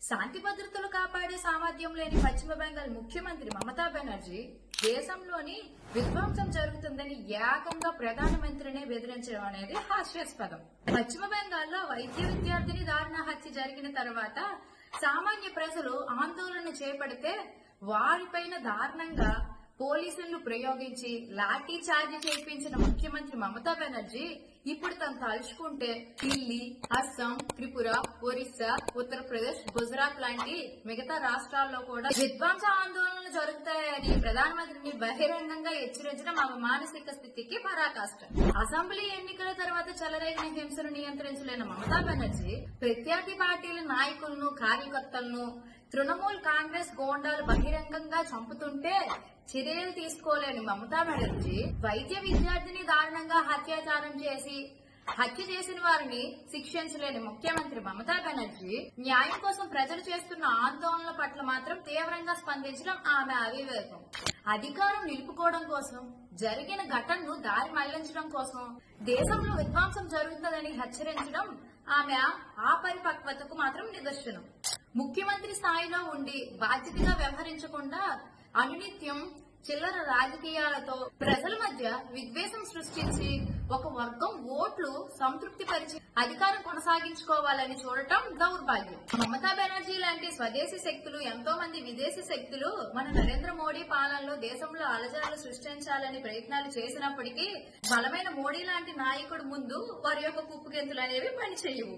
శాంతి భద్రతలు కాపాడే సామర్థ్యం లేని పశ్చిమ బెంగాల్ ముఖ్యమంత్రి మమతా బెనర్జీ దేశంలోని విధ్వంసం జరుగుతుందని ఏకంగా ప్రధానమంత్రినే బెదిరించడం అనేది హాస్యాస్పదం. పశ్చిమ బెంగాల్లో వైద్య విద్యార్థిని దారుణ హత్య జరిగిన తర్వాత సామాన్య ప్రజలు ఆందోళన చేపడితే వారిపైన దారుణంగా పోలీసులను ప్రయోగించి లాఠీ చార్జ్ చేయించిన ముఖ్యమంత్రి మమతా బెనర్జీ ఇప్పుడు తను తలుచుకుంటే ఢిల్లీ, అస్సాం, త్రిపుర, ఒరిస్సా, ఉత్తరప్రదేశ్, గుజరాత్ లాంటి మిగతా రాష్ట్రాల్లో కూడా విధ్వంస ఆందోళనలు జరుగుతాయని ప్రధానమంత్రిని బహిరంగంగా హెచ్చరించడం ఆమె మానసిక స్థితికి పరాకాష్ట. అసెంబ్లీ ఎన్నికల తర్వాత చెలరేగిన హింసను నియంత్రించలేని మమతా బెనర్జీ ప్రత్యర్థి పార్టీల నాయకులను, కార్యకర్తలను తృణమూల్ కాంగ్రెస్ గోండాలు బహిరంగంగా చంపుతుంటే చర్యలు తీసుకోలేని మమతా బెనర్జీ వైద్య విద్యార్థిని దారుణంగా హత్య చేసిన వారిని శిక్షించలేని ముఖ్యమంత్రి మమతా బెనర్జీ న్యాయం కోసం ప్రజలు చేస్తున్న ఆందోళనల పట్ల మాత్రం తీవ్రంగా స్పందించడం ఆమె అవివేకం. అధికారం నిలుపుకోవడం కోసం, జరిగిన ఘటనను దారి మళ్లించడం కోసం దేశంలో విధ్వంసం జరుగుతుందని హెచ్చరించడం ఆమె అపరిపక్వతకు మాత్రం నిదర్శనం. ముఖ్యమంత్రి స్థాయిలో ఉండి బాధ్యతగా వ్యవహరించకుండా అనునిత్యం చిల్లర రాజకీయాలతో ప్రజల మధ్య విద్వేషం సృష్టించి ఒక వర్గం ఓట్లు సంతృప్తి పరిచి అధికారం కొనసాగించుకోవాలని చూడటం దౌర్భాగ్యం. మమతా బెనర్జీ లాంటి స్వదేశీ శక్తులు, ఎంతో మంది విదేశీ శక్తులు మన నరేంద్ర మోడీ పాలనలో దేశంలో అలజడులు సృష్టించాలని ప్రయత్నాలు చేసినప్పటికీ బలమైన మోడీ లాంటి నాయకుడు ముందు వారి యొక్క కుప్పుగెంతులు అనేవి పనిచేయవు.